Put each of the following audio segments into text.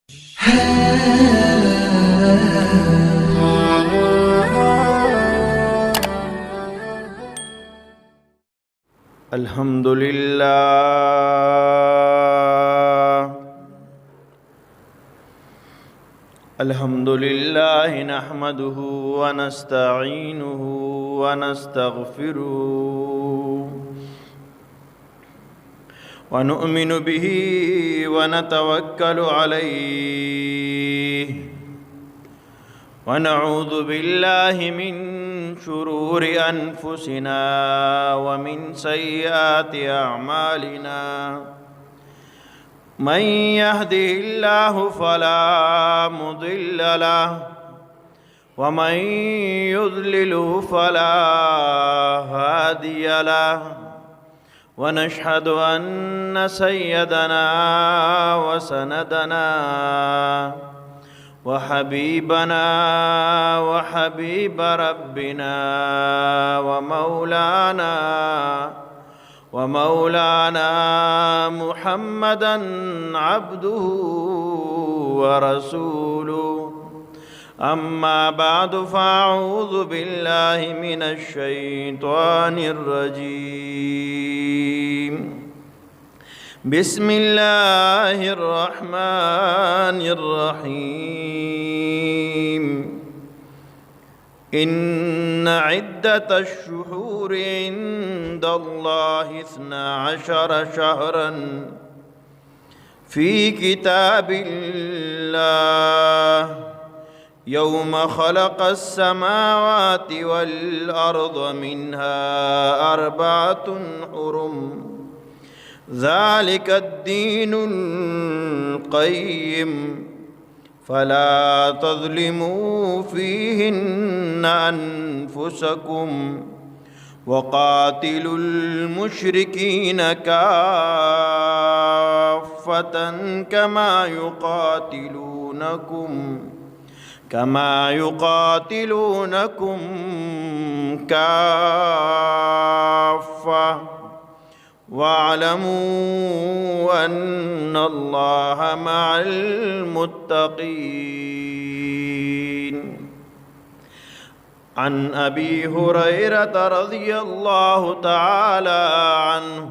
الحمد لله نحمده ونستعينه ونستغفره ونؤمن به ونتوكل عليه ونعوذ بالله من شرور أنفسنا ومن سيئات أعمالنا من يهده الله فلا مضل له ومن يضلله فلا هادي له ونشهد أن سيدنا وسندنا وحبيبنا وحبيب ربنا ومولانا محمدا عبده ورسوله أما بعد فأعوذ بالله من الشيطان الرجيم بسم الله الرحمن الرحيم إن عدة الشهور عند الله 12 شهرا في كتاب الله يوم خلق السماوات والأرض منها 4 حرم ذلك الدين القيم فلا تظلموا فيهن أنفسكم وقاتلوا المشركين كافة كما يقاتلونكم كافة واعلموا أن الله مع المتقين. عن أبي هريرة رضي الله تعالى عنه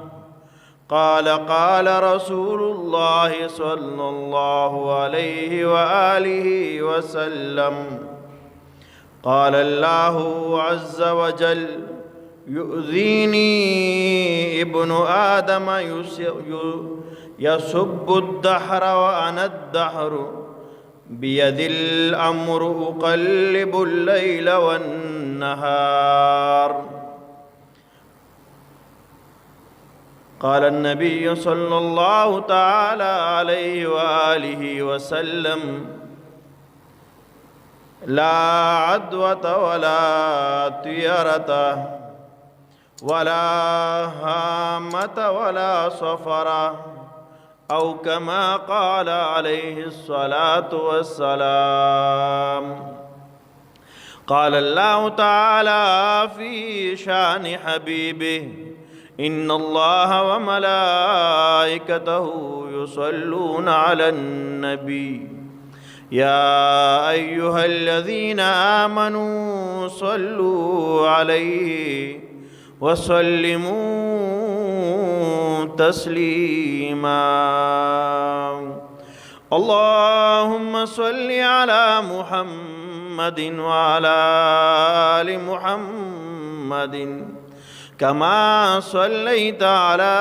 قال قال رسول الله صلى الله عليه وآله وسلم قال الله عز وجل يؤذيني ابن آدم يسب الدهر وأنا الدهر بيد الأمر أقلب الليل والنهار. قال النبي صلى الله تعالى عليه وآله وسلم لا عدوة ولا طيرة ولا هامة ولا صفر أو كما قال عليه الصلاة والسلام. قال الله تعالى في شأن حبيبه إن الله وملائكته يصلون على النبي يا أيها الذين آمنوا صلوا عليه وسلموا تسليما. اللهم صل على محمد وعلى آل محمد كما صليت على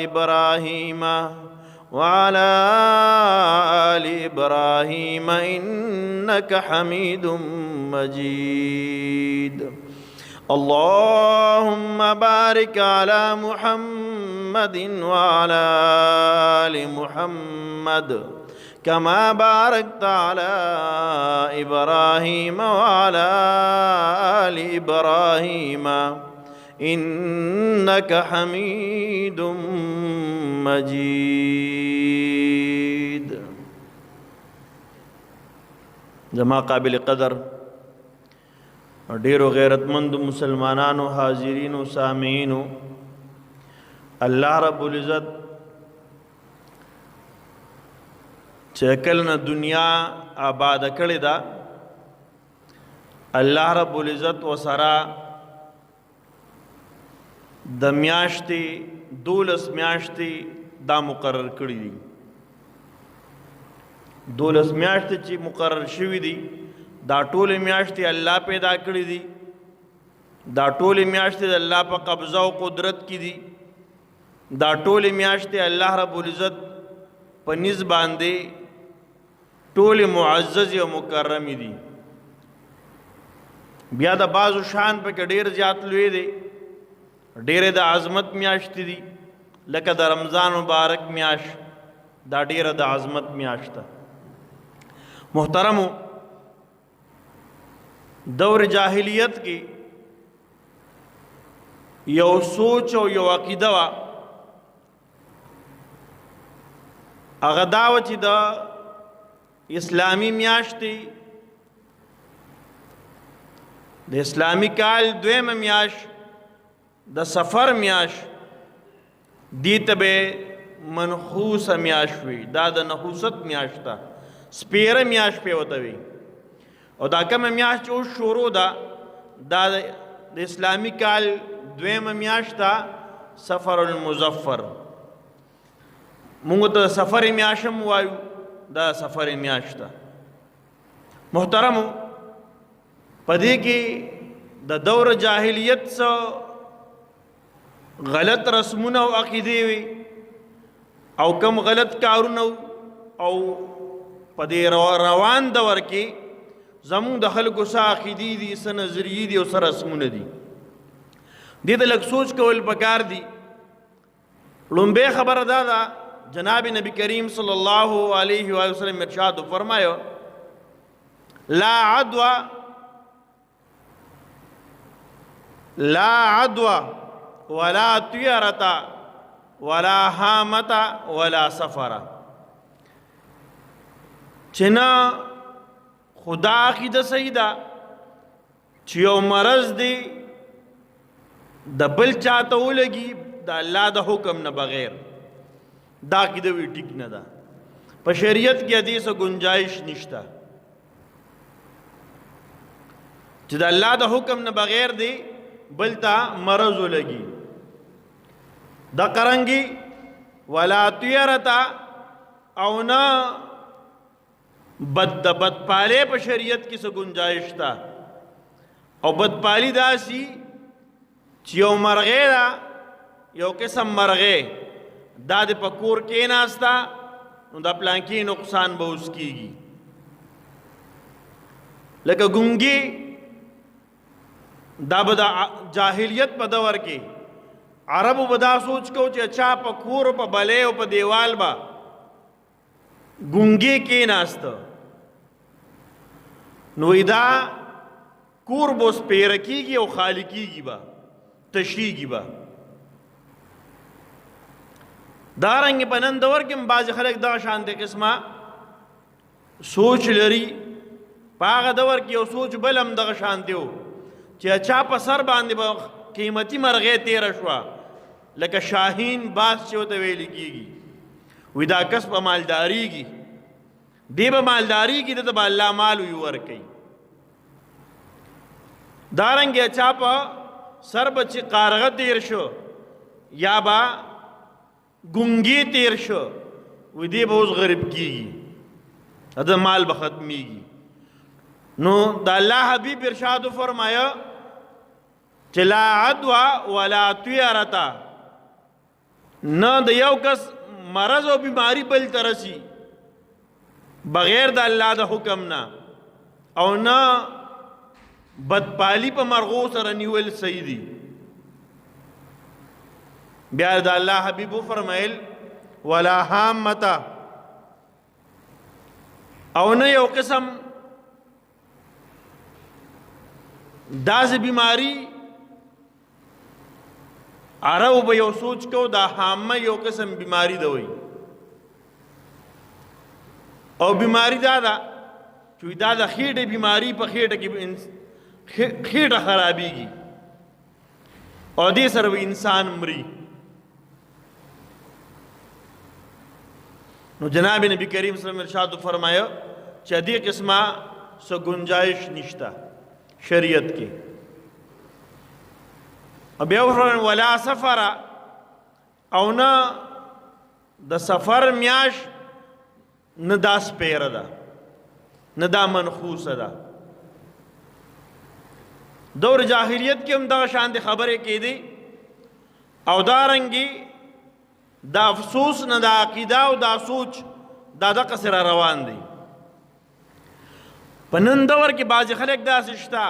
إبراهيم وعلى آل إبراهيم إنك حميد مجيد. اللهم بارك على محمد وعلى آل محمد كما باركت على إبراهيم وعلى آل إبراهيم إنك حميد مجيد. زما قابل قدر ډیرو غیرتمند مسلمانانو حاضرینو سامعینو، الله رب العزت چې کله نه دنیا آباد کړې ده الله رب العزت وسره د میاشتې 12 میاشتې دا مقرر کړي دي 12 میاشتې چې مقرر شوي دي دا ټولې میاشتې الله پیدا کړي دي دا ټولې میاشتې د الله په قبضه او قدرت کې دي دا ټولې میاشتې الله رب العزت په نس باندې ټولې معزز او مکرم دي بیا د بعضو شان پکې ډېر زیات لوی دی ډېرې د عظمت میاشتې دي لکه د رمضان مبارک میاشت دا ډېره د عظمت میاشت ده محترمو دور جاهلیت کې یو سوچ او یو عقیده وه هغه دا وه چې د اسلامي میاشتې د اسلامی کال دویمه میاشت د سفر میاشت دې ته به منحوسه میاشت وي دا د نحوست میاشت ده سپیره میاشت پې ورته وي او دا کومه میاشت چې اوس شروع ده دا د اسلامی کال دویمه میاشت ده سفر المظفر مونږ ته سفر میاشت هم وایو دا سفر میاشت ده محترمو په دې کې د دور جاهلیت څخه غلط رسمونه او عقیدې وي او کم غلط کارونه او په دې روان دور کې زموږ د خلکو څه عقیدې دي څه نظریې دي او څه رسمونه دي دې ته لږ سوچ کول پکار دي لومبه خبره دا ده جناب نبی کریم صلی الله علیه و وسلم ارشاد فرمایو لا عدوى ولا طيرة ولا هامة ولا سفر چنا خدا عقیده صحیح ده چې یو مرض دی د بل چاته ولګي د الله د حکم نه بغیر دا عقیده وی ټیک نه ده په شریعت کې حدیث گنجائش نشته چې د الله د حکم نه بغیر دی بلتا مرض لگی دا قرنگی ولا طیرتا او نا بدپالے پا شریعت کی سا گنجائش تا او بدپالی دا سی چی یو مرغے دا یو قسم مرغے دا دے پا کور کے ناستا نو دا پلانکی نقصان با اس کی گی لکه گنگی دا بدا جاہلیت پا دور کے عربو بدا سوچ کو چی اچھا پا کور پا بلے و پا دیوال با گنگی کے ناستا نوی دا کور بوس پیرکی گی او خالقی گی با تشی گی با دارنگی پا نن دور کم باز خلق دا شانتے قسمہ سوچ لری پا آغا دور کی او سوچ بلم دا شانتے ہو چې اچھا په سر باندې به قیمتي مرغې تیره شوه لکه شاهین باز چې ورته ویل کېږي وی دا کس به مالداریږي دی به مالداریږي ده ته به الله مال وی ورکوي دارنګې اچھا په سر به چې قارغه تیر شو یا به ګونګي تیر شو وی دی به اوس غریب کېږي ده مال به ختمیږي نو دا اللہ حبیب ارشاد فرمایا چې لا عدوى ولا طیرة نه د یو کس مرض او بیماری بل ترسی بغیر د الله د حکم نه او نه بدپالی په مرغو سره نیول صحیح دي بیا د الله حبیب فرمایل ولا هامة او نه یو قسم داس بیماری عرب به یو سوچ کو دا حامه یو قسم بیماری ده وي او بیماری دا چې دا د خېټې بیماری په خېټه کې خېټه خرابېږي او دې سره انسان مري نو جناب نبی کریم صلی الله علیه وسلم ارشاد فرمایا چې دې قسمه سو گنجائش نشتا شریعت کې. بیا فرمایي ولا سفر، او نه د سفر میاش نه دا سپیره ده نه دا منخوصه ده. دور جاہلیت کې هم دغه شان دي خبرې کېدې، او دارنګي دا افسوس نه دا عقیده او دا سوچ دا دغه سره روان دي. په نن دور کې بعضې خلک داسې شته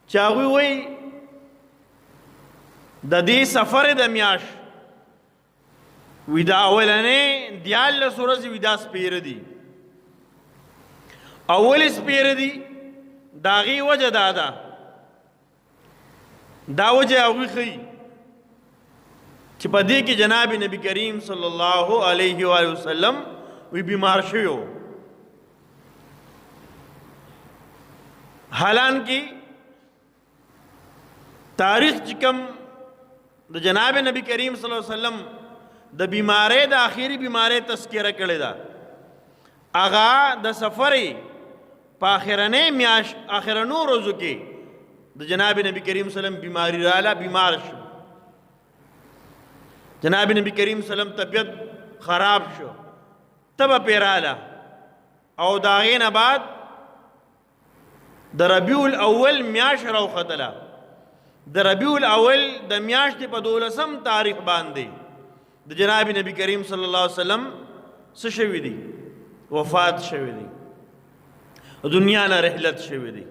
چې هغوی وایي د دې سفر د میاش وی دا اولنې 14 ورځې وی دا سپیره دي. اول سپیره دي د هغې وجه دا ده، دا وجه هغوی ښیي چې په دې کې جناب نبی کریم صلی الله علیه و وسلم وی بیمار شوی و. حالانکه تاریخ چې کوم د جناب نبی کریم صلی الله علیه وسلم د بیمارۍ د آخري بیمارۍ تذکره کړې ده، هغه د سفرې په آخرنۍ میاشت آخرنو ورځو کې د جناب نبی کریم صلی الله علیه وسلم بیماری رااله، بیمار شو. جناب نبی کریم صلی الله علیه وسلم طبیعت خراب شو، تبه پې رااله، او د هغې نه بعد د ربیع الاول میاشت راوختله. د ربیع الاول د میاشتې په 12 تاریخ باندې د جناب نبی کریم صلی الله علیه وسلم څه شوي دي؟ وفات شوي دي، دنیا نه رحلت شوي دي.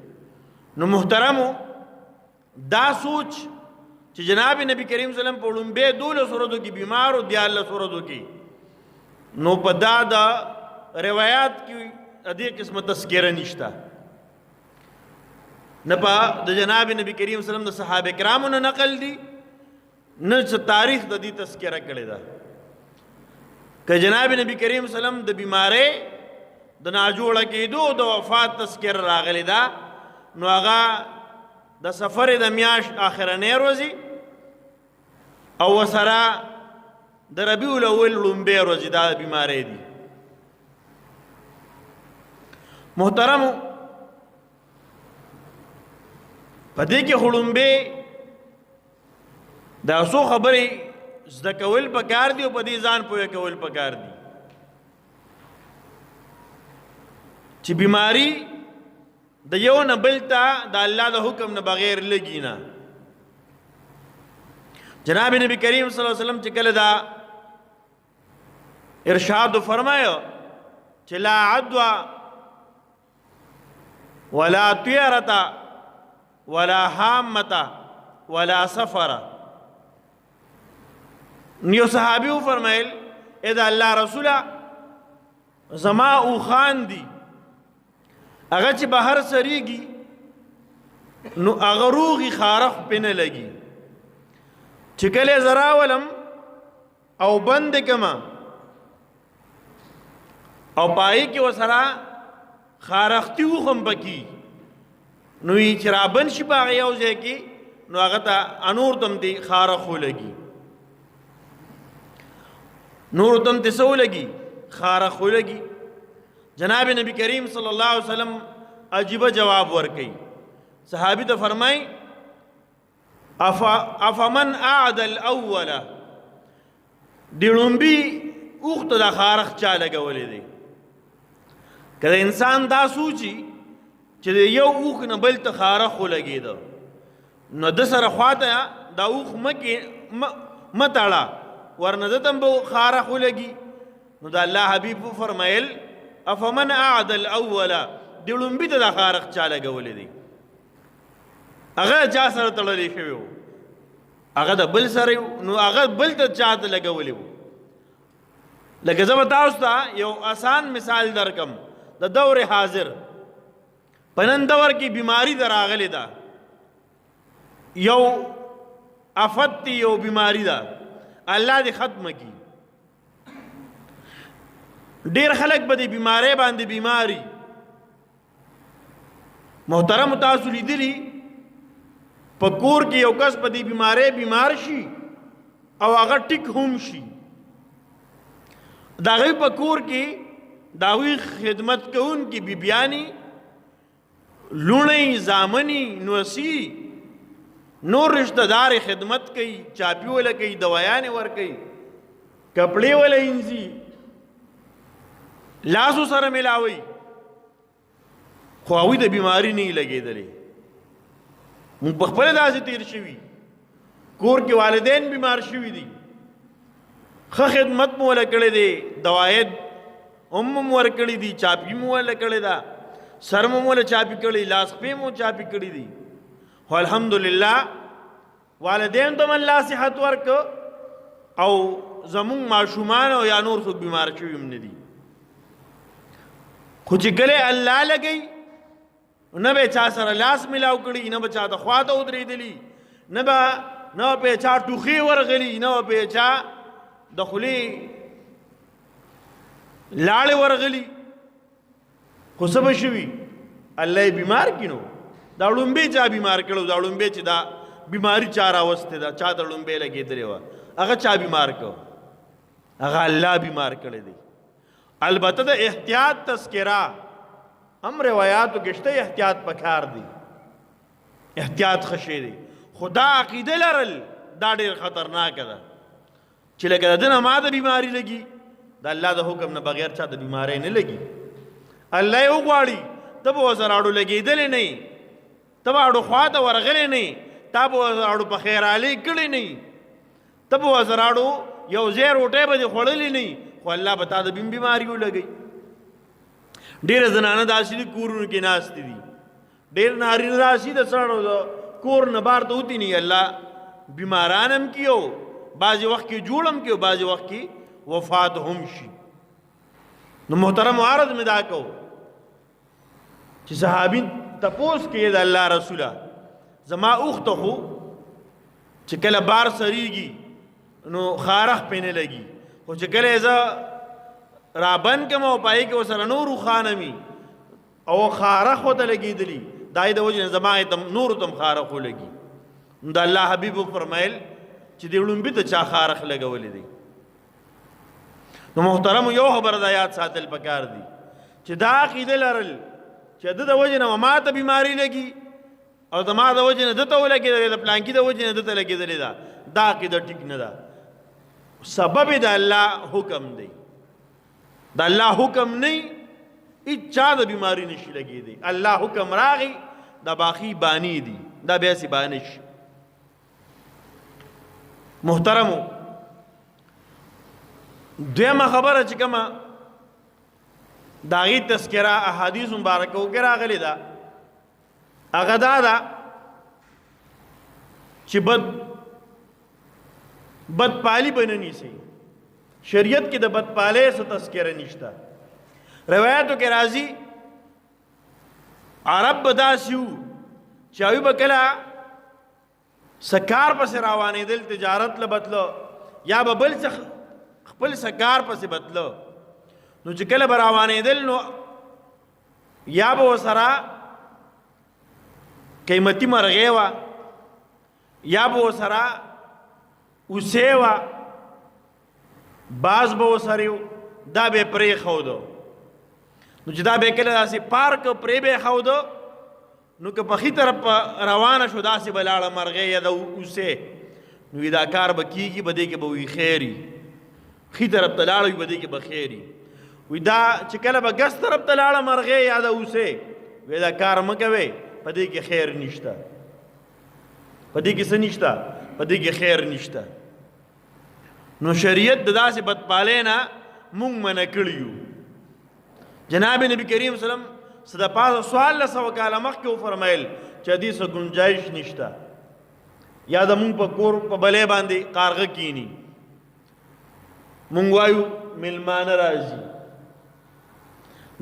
نو محترمو دا سوچ چې جناب نبی کریم صلی الله علیه وسلم په لومبۍ 12 ورځو کې بیمار و 14 ورځو کې، نو په دا د روایات کې دې قسمه تذکره نشته، نه په د جناب نبی کریم صلی الله علیه وسلم د صحابه کرامو نه نقل دي، نه څه تاریخ د دې تذکره کړې ده. که جناب نبی کریم صلی الله علیه وسلم د بیمارۍ د ناجوړه کېدو د وفات تذکره راغلی ده، نو هغه د سفر د میاشت آخرنۍ ورځې او ورسره د ربیع الاول لومبۍ ورځې دا بیمارۍ دي. محترمو په دې کې لومبۍ دا څو خبرې زده کول پکار دي او په دې ځان پوهه کول پکار دي چې بیماری د یو نه بل ته د الله د حکم نه بغیر لګي نه. جناب نبی کریم صلی الله علیه وسلم چې کله دا ارشاد فرمایو چې لا عدوى ولا طيرة ولا حامة ولا سفر، نیو صحابی فرمایل اے دا اللہ رسولا زما او خان دی اگر چې بهر سریږي نو هغه روغي خارخ پنه لګي، چې کله زرا ولم او بند کما او پای کې وسره خارختی وخم پکی نو یې چې رابن شي په هغه یو ځای کې نو هغه ته انور تم دی خارخو لګي، نور تم ته سو لګي خارخو لګي. جناب نبی کریم صلی الله علیه وسلم عجیب جواب ورکړي. صحابی ته فرمای افمن اعد الاول، دیړومبي اوخت د خارخ چا لګولې دی. کله انسان دا سوچي چې یو اوخ نه بل ته خارخ لګیدو نو د سره خواته دا اوخ متاړه ورنه دتم به خارخ لګي. نو د الله حبیب فرمایل افمن اعد الاول، دیړومبي ته د خارخ چا لګولې دی. هغه چا سره تړلې شوی و، هغه د بل سره نو هغه بل ته چا ته لګولې و. لکه زه به تاسو ته یو آسان مثال درکم د دور حاضر. په نن دور کې بیماری در راغلې ده، یو آفت یو بیماری ده، الله دې ختم کړي. ډیر خلک به دې بیماری باندې بیماری. محترم تاسو لیدلی په کور کې یو کس په دې بیماری بیمار شي او هغه ټیک هم شي، د هغوی په کور کې د هغوی خدمت کوونکي بیبیانې، لوڼۍ، زامنې، نوسي، نور رشتہ دار خدمت کوي، چاپی ولا کوي، دوایانې ورکوي، کپړې ولا انځي، لاسو سره ملاوي، خو هغوی د بیماري نه یې لګېدلې. موږ په خپله داسې تېر شوي، کور کې والدین بیمار شوي دي، ښه خدمت مو ولا کړی دی، دواید هم مو ورکړي دي، چاپي مو ولا کړې ده، سر مو ولا چاپي کړی، لاس پې مو چاپي کړي دي، خو الحمدلله والدین ته هم الله صحت ورکړه او زمونږ ماشومان او یا نور څوک بیمار شوي هم نه دي. خو چې کله الله لګوي نه به چا سره لاس ملاو کړي، نه به چا ته خوا ته ودرېدلي، نه به چا ټوخي ورغلي، نه به چا د خولې لاړې ورغلي، خو څه به شوي الله یې بیمار کړي. نو دا ړومبې چا بیمار کړو؟ دا ړومبې چې دا بیماری چا راوستې ده، چا ته ړومبې لګېدلې وه، هغه چا بیمار کړو؟ هغه الله بیمار کړی دی. البته د احتیاط تذکره هم روایاتو کې شته، احتیاط پکار دی، احتیاط ښه شی دی، خو دا عقیده لرل دا ډېر خطرناکه ده چې لکه د ده نه ما ته بیماري لګي، د الله د حکم نه بغیر چا ته بیماری نه لګي. الله یې وغواړي ته به ورسره اړو لګېدلی نه یې، ته به اړو خوا ته ورغلی نه یې، تا به ورسره اړو په خیرالۍ کړی نه یې، ته به ورسره اړو یو ځای روټۍ به دې خوړلی نه یې، خو الله به تا د بیماري ولګوي. ډېره زنانه داسې دي کورونو کې ناستې دي، ډېر نارینه داسې د سړو د کور نه بار ته وتي نه، الله بیماران هم کي او بعضې وخت کې جوړ هم کي او بعضې وخت کې وفات هم شي. نو محترم عرض مې دا کو چې صحابي تپوس کې د الله رسوله زما اوخته خو چې کله بار سریږي نو خارخ پې نه لګي، خو چې کله زه رابند کم او پای کې ورسره نور روښانه او خارخ ورته لګېدلي، دا یې د وجې نه زما نورو ته هم خارخ ولګي. نو د الله حبیب وفرمیل چې دې ړومبي ته چا خارخ لګولی دی. نو محترمو یو خبره دا یاد ساتل پکار دي چې دا عقیده لرل چې د وجې نه ما ته بیماري لګي او د ما د وجې نه ده ته ولګېدلې ده، پلانکي د وجې نه ده ته لګېدلې ده، دا عقیده ټیک نه ده. سبب د الله حکم دی، د الله حکم نه هیچا د بیماری نشي لګېدی. الله حکم راغی دا باقي بانی دي، دا بیا سي بانه شي. محترمو دویمه خبره چې کومه د هغې تذکره احادیث مبارکو کې راغلې ده هغه دا ده چې بدپالي به نه نیسئ. شریعت کې د بدپالۍ څه تذکره نشته. روایاتو کې راځي عرب به داسې وو چې هغوی به کله سکار پسې روانېدل تجارت له بتله یا به بل څه خپل سکار پسې بتله، نو چې کله به روانېدل نو یا به ورسره قیمتي مرغۍ وه یا به ورسره اوسۍ وه، باز به ورسره و، دا به یې پرېښودو. نو چې دا به یې کله داسې پارک پرې به یې ښودو نو که په ښي طرف روانه شو داسې به لاړه مرغۍ یا د اوسۍ، نو دا کار به کېږي، به دې کې به وي خیر وي، ښي طرف ته لاړه وي به دې کې به خیر وي. وي دا چې کله به ګس طرف ته لاړه مرغۍ یا د اوسۍ، وی دا کار مه کوئ، په دې کې خیر نشته، په دې کې څه نشته، په دې کې خیر نشته. نو شریعت د داسې بدپالۍ نه مونږ منع کړي یو. جناب نبی کریم صلی الله علیه وسلم څه د پاسه 1400 کاله مخکې وفرمیل چې دې څه ګنجایش نشته یا د مونږ په کور په بلې باندې کارغه کینی، مونږ وایو میلمانه راځي،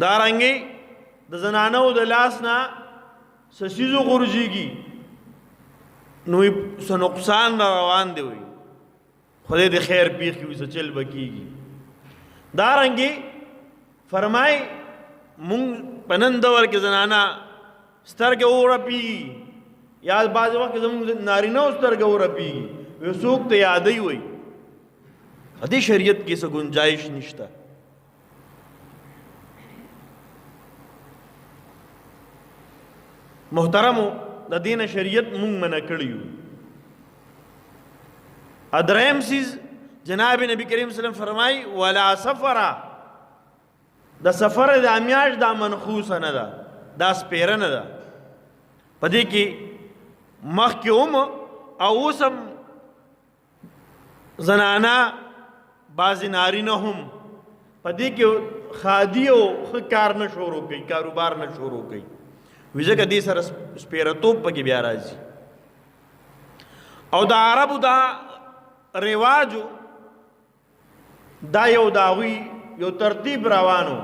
دارنګې د زنانو د لاس نه څه څیزو غورځېږي نو څه نقصان را روان دی، وي خدای د خیر پیښې وي څه چل به کېږي. دارنګې فرمای مونږ په نن دور کې زنانه سترګې ورپېږي یا بعضې وخت کې زمونږ نارینه سترګې ورپېږي، وی څوک ته یادوي، وایي په دې شریعت کې څه ګنجایش نشته. محترمو د دین شریعت مونږ منع کړیو. ادریم سیز جناب نبی کریم صلی الله علیه وسلم فرمای ولا سفر، د سفر د امیاش دا منخوصه نه ده، دا سپیره نه ده. پدې کې مخکې هم او اوسم زنانا بعضې نارینه هم پدې کې خادي او ښه کار نه شروع کوي، کاروبار نه شروع کوي. وی ځکه دې سره سپیرتوب پکې بیا راځي. او د عربو دا رواجو دا یو داوی یو ترتیب روانو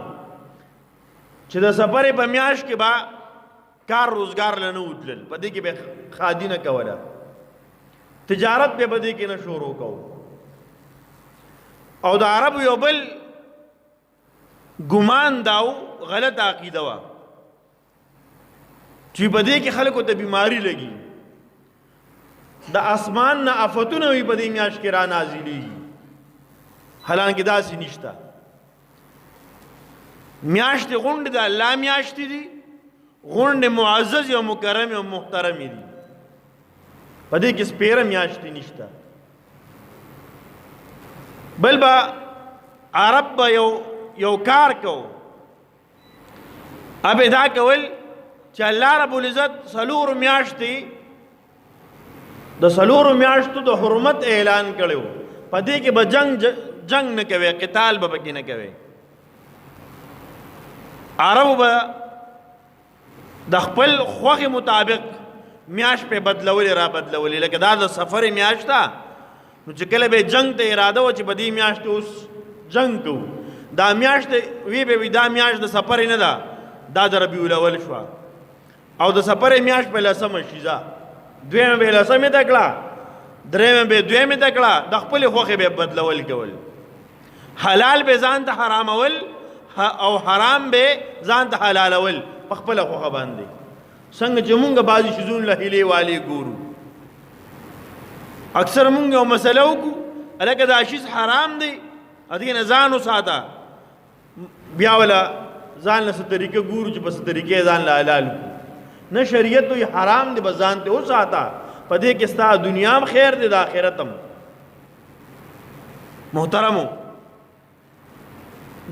چې د سفرې په میاشت کې به کار روزګار لنه وتلل، په دې کې به خادي نه کوله، تجارت به په دې کې نه شروع کوو. او د عربو یو بل ګمان داو غلط عقیده وه چې په دې کې خلکو ته بیماری لګي، د اسمان نه آفتونه وي په دې میاشت کې را نازلېږي. حالانکه داسې نشته. میاشتې غونډې د الله میاشتې دي، غونډې معزز او مکرم او محترمې دي، په دې کې سپیره میاشتې نشته. بل به عرب به یو کار کو، اب دا کول چې الله رب العزت څلورو میاشتې د څلورو میاشتو د حرمت اعلان کړو، په دې کې به جنگ نه کوي، قتال به پکې نه کوي. عربو به د خپل خوښې مطابق میاشت په بدلولې را بدلولې. لکه دا د سفرې میاشت ده، نو چې کله به جنگ ته اراده و چې په دې میاشت اوس جنگ کوو، دا میاشت وی به وي دا میاشت د سفرې نه ده، دا د ربیع الاول شوه. او د سفرې میاشت په لسمه شیزه، دویمه به لسمې ته کړه، درېیمه به دویمې ته کړه، د خپلې خوښې به بدلول کول. حلال به ځان ته حرامول او حرام به ځان ته حلالول په خپله خوښه باندې. څنګه چې مونږ بعضې شیزونو له هیلې والې ګورو، اکثر مونږ یو مسله وکړو هلکه دا شیز حرام دی، هغې نه ځان وساته، بیا وله ځان له څه طریقه ګورو چې په څه طریقې ځان له حلال کړو. نه شریعت وایي حرام دی، به ځان ته وساته، په دې کې ستا دنیا هم خیر دی، د آخرت هم. محترمو،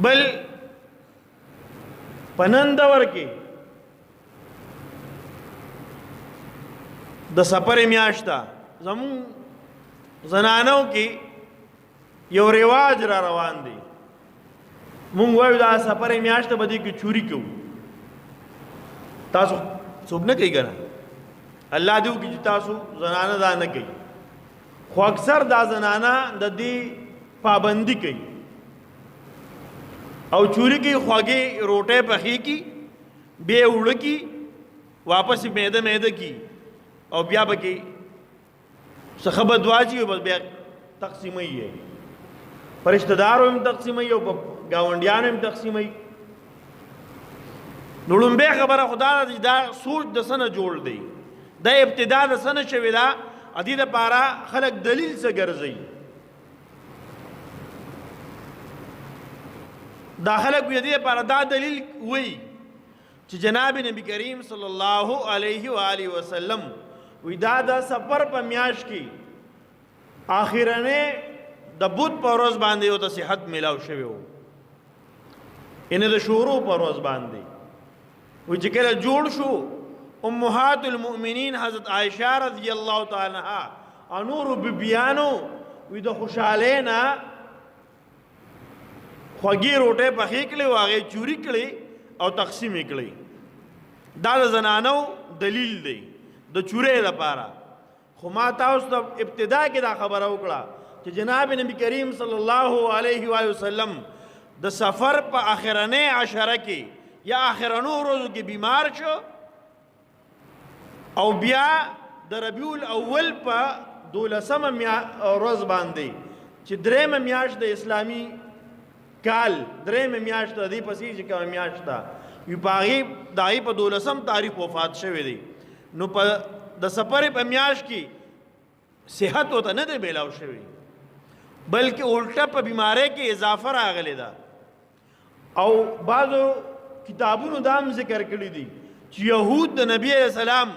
بل په نن دور کې د سفرې میاشت ده، زمون زنانو کې یو رواج را روان دی. مونږ وایو دا سفرې میاشت ده، په دې کې چوری کوو. تاسو څوک نه کوي که نه؟ الله دې وکړي چې تاسو زنانه دا نه کوي، خو اکثر دا زنانه د دې پابندي کوي او چوری کوي، خواږې روټۍ پخې کی، بیا یې اوړه کی، واپس یې میده کی، او بیا به کې څه ښه بد واچي بس بیا تقسیموي یې، په رشته دارو هم تقسیموي او په ګاونډیانو هم تقسیموي. نو لومبۍ خبره خو دا ده چې دا سوچ د څه نه جوړ دی، دا ابتدا د څه نه شوې ده، دې دپاره خلک دلیل څه ګرځوي. دا خلک دې دپاره دا دلیل وایي چې جناب نبی کریم صلی الله علیه و آله وسلم وی دا د سفر په میاشت کې آخرنه د بوت په ورځ باندې او ته صحت میلاو شوی و، یعنې د شروع په ورځ باندې وی چې کله جوړ شو، امهات المؤمنین حضرت عائشہ رضی الله تعالی عنها او نورو بیبیانو وی د خوشحالۍ نه خوږې روټۍ پخې کړې و، هغې چوري کړې او تقسیم یې کړې. دا د زنانو دلیل دی د چورې لپاره. خو ما تاسو ته ابتدا کې دا خبره وکړه چې جناب نبی کریم صلی الله علیه و وسلم د سفر په آخرنۍ عشره کې یا آخرنو ورځو کې بیمار شو، او بیا د ربیع الاول په 12مه ورځ باندې چې درېیمه میاشت د اسلامي کال، درېیمه میاشت د دې پسې چې کومه میاشت ده، وي په هغې د هغې په 12 تاریخ وفات شوی دی. نو په د سفرې په میاشت کې صحت ورته نه دی میلاو شوی، بلکې الټه په بیمارۍ کې اضافه راغلی ده. او بعضو کتابونو دا هم ذکر کړي دي چې یهود د نبی علیہ السلام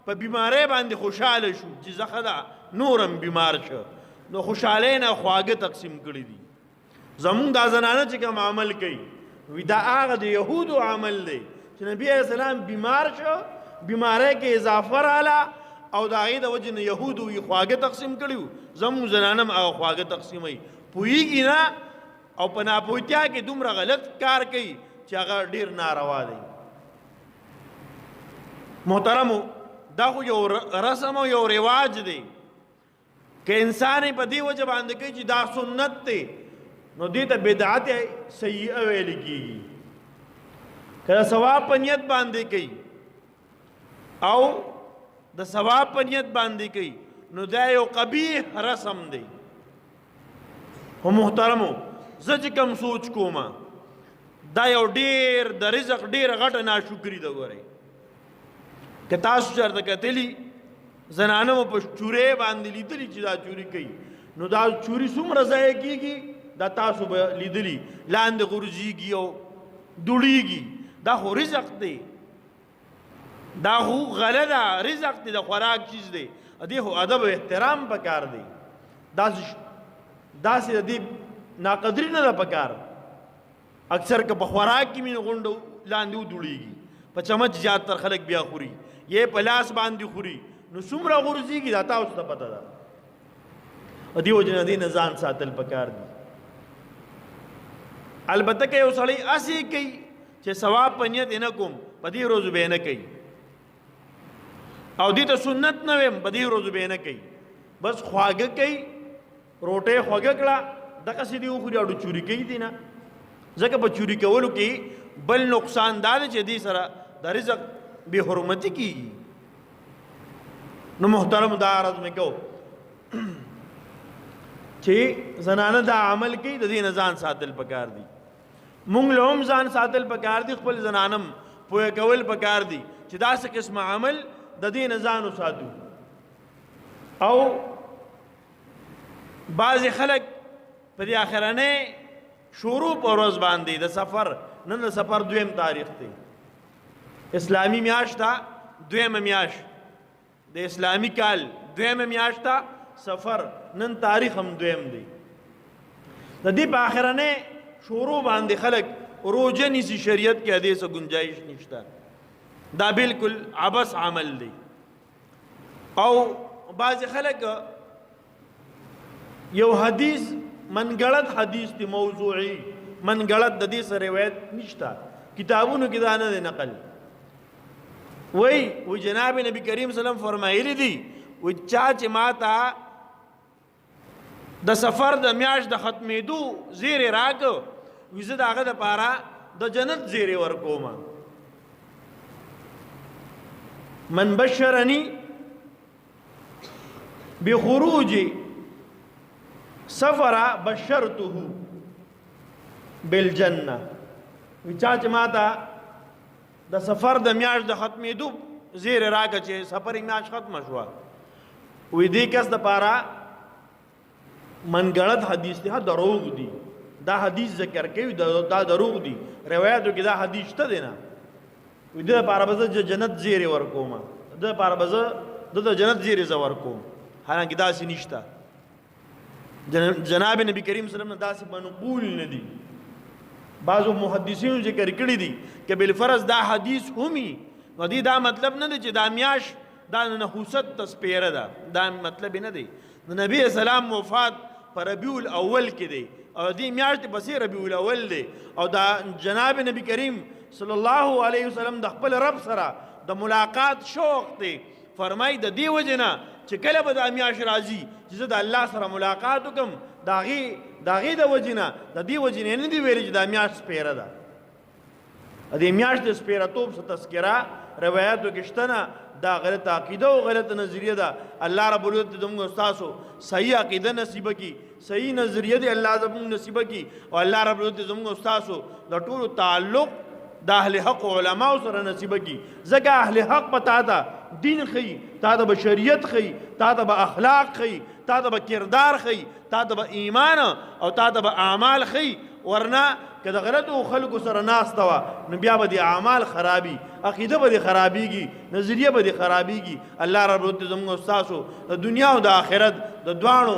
په بیماری باندې خوشاله شو چې زخه دا نورم بیمار شو نو خوشاله نه خواږه تقسیم کړی دي زمون دا زنانه چې کوم عمل کوي وی دا هغه د یهودو عمل دی چې نبی علیہ السلام بیمار شو بیماری کې اضافه رااله او د هغې د وجې نه یهودو وی خواږه تقسیم کړي زمون زنانه هم هغه خواږه تقسیموي پوهېږي نه او په ناپوهتیا کې دومره غلط کار کوي چې هغه ډېر ناروا دی محترمو دا خو یو رسم او یو رواج دی که انسان په دې وجه باندې کوي چې دا سنت دی نو دې ته بدعت سیئه ویل کېږي که د ثواب په نیت باندې کوي او د ثواب په نیت باندې کوي نو دا یو قبیح رسم دی خو محترمو زه چې کوم سوچ کوم دا یو ډېر د رزق ډېره غټه ناشکري ده ګورئ که تاسو چېرته کتلي زنانه مو په چورې باندې لیدلي چې دا چوري کوي نو دا چوري څومره ضایع کېږي دا تاسو به لیدلي لاندې غورځېږي او دوړېږي دا خو رزق دی دا خو غله ده رزق دی د خوراک چیز دی دې خو ادب او احترام پکار دی داسې د دې ناقدري نه ده پکار اکثر که په خوراک کې مې غونډو لاندې ودوړېږي په چمچ زیات تر خلک بیا خوري یې په لاس باندې خوري نو څومره غورځېږي دا تاسو ته پته ده دې وجې نه دې نه ځان ساتل پکار دي البته که یو سړی هسې کوي چې ثواب په نیت یې نه کوم په دې روزو به یې نه کوي او دې ته سنت نه ویم په دې روزو به یې نه کوي بس خواږه کوي روټۍ خوږه کړه دغسې دې وخوري او چوري کوي دي نه ځکه په چوري کولو کې بل نقصان دا دی چې دې سره د رزق بې حرمتي کېږي نو محترم دا عرض مې کو چې زنانه دا عمل کوي د دې نه ځان ساتل پکار دي مونږ له هم ځان ساتل پکار دي خپل زنانم پوهه کول پکار دي چې داسې قسم عمل د دې نه ځان وساتو او بعضې خلک په دې آخرنۍ شروع په ورځ باندې د سفر نن د سفر دویم تاریخ دی اسلامی میاشت ده دویمه میاشت د اسلامی کال دویمه میاشت ده سفر نن تاریخ هم دویم دی د دې په آخرنۍ شروع باندې خلک روجه نیسي شریعت کې حدیث گنجائش نشته دا بالکل عبس عمل دی او بعض خلک یو حدیث منګړت حدیث دی موضوعي منګړت د دې سره روایت نشته کتابونو کې دا نه دی نقل وای جناب نبی کریم صلی الله علیه وسلم فرمایلی دي و چا چې ماته د سفر د میاشت د ختمېدو زیری راکړو وی زه د هغه دپاره د جنت زیری ورکوم من بشرني بخروج سفر بشرته بالجنه وی چا چې ماته د سفر د میاشت د ختمېدو زیری راکړه چې سفر میاشت ختمه شوه وی دې کس دپاره منګړت حدیث دی دروغ دی دا حدیث ذکر کوي دا دروغ دی روایتو کې دا حدیث شته دی نه وی د لپاره به زه جنت زیری ورکوم د لپاره به زه د جنت زیری زه ورکوم حالانکه داسې نشته جناب نبی کریم صلی الله علیه وسلم داسې منقول نه دي بعضو محدثینو ذکر کړي دي که بالفرض دا حدیث همي نو دې دا مطلب نه دی چې دا میاشت دا نحوست تسپیره ده دا مطلب نه دی نبی اسلام وفات پر ربیع الاول کې دی او دې میاشت پسې ربیع الاول دی او دا جناب نبی کریم صلی الله علیه وسلم د خپل رب سره د ملاقات شوق دی فرمای د دې وجه نه چې کله به دا میاشت راځي چې زه د الله سره ملاقات وکړم د هغې د وجې نه د دې وجې نه دي ویلي چې دا میاشت سپیره ده د دې میاشت د سپیرهتوب څه تذکره روایاتو کې شته نه دا غلط عقیده او غلط نظریه ده الله رب العزت زموږ استاسو صحیح عقیده نصیب کی صحیح نظریه دی الله زموږ نصیب کی او الله رب العزت زموږ استاسو د ټولو تعلق د اهل حق علماء سره نصیب کی ځکه اهل حق پتا ده دین خي تا د بشریت خي تا د اخلاق خي تا د کردار خي تا د ایمان او تا د اعمال خي ورنه که د غلطو خلکو سره ناسته وه نو بیا به د اعمال خرابي، عقیده به دې خرابېږي، نظریه به دې خرابېږي. الله رب العزت زموږ او ستاسو د دنیا او د آخرت د دواړو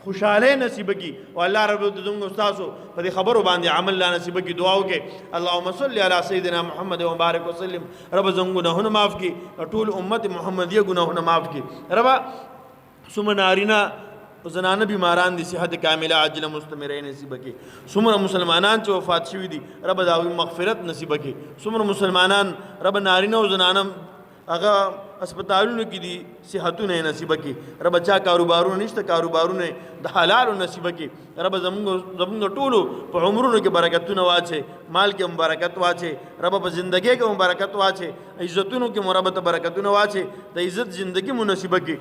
خوشحالی نصیب کی، او الله رب العزت زموږ او ستاسو په دې خبرو باندې عمل لا نصیب کی. دعا وکړئ اللهم صل علی سیدنا محمد و بارک وسلم. رب زموږ ګناهونه معاف کړي، ټول امت محمدیه ګناهونه معاف کړي. رب څومره نارینه زنانه بیماران دي صحت کامله عاجله مستمره نصیب کړي. څومره مسلمانان چې وفات شوي دي رب د هغوی مغفرت نصیب کړي. څومره مسلمانان رب نارینه او زنانه هغه اسپتالونو کې دي صحتونه نصیب کړي. رب چا کاروبارونه نشته کاروبارونه د حلالو نصیب کړي. رب زموږ ټولو په عمرونو کې برکتونه واچي، مال کې برکت واچي، رب په زندګۍ کې برکت واچي، عزتونو کې مربت برکتونه واچي. د عزت زندگی مو نصیب کړي،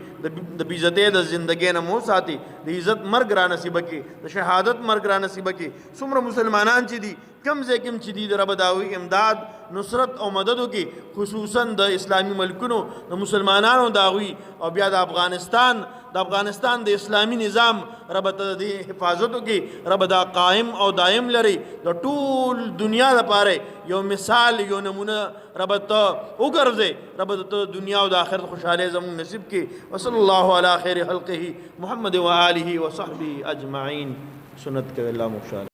د بی عزتۍ د زندګۍ نه مو ساتي، د عزت مرګ را نصیب کړي، د شهادت مرګ را نصیب کړي. څومره مسلمانان چې دي کم ځای کم چې دي د رب داوی امداد نصرت او مددو کې، خصوصا د اسلامي ملکونو د مسلمانانو داوی او بیا د افغانستان د اسلامی نظام رب ته د حفاظتو کې رب دا قائم او دائم لري. د ټول دنیا لپاره یو مثال یو نمونه رب ته وګرځي. رب ته دنیا او د آخرت خوشحالی زموږ نصیب کې. وصلی الله علی خیر خلقه محمد و آله و صحبه اجمعین. سنت کوي الله مخشال.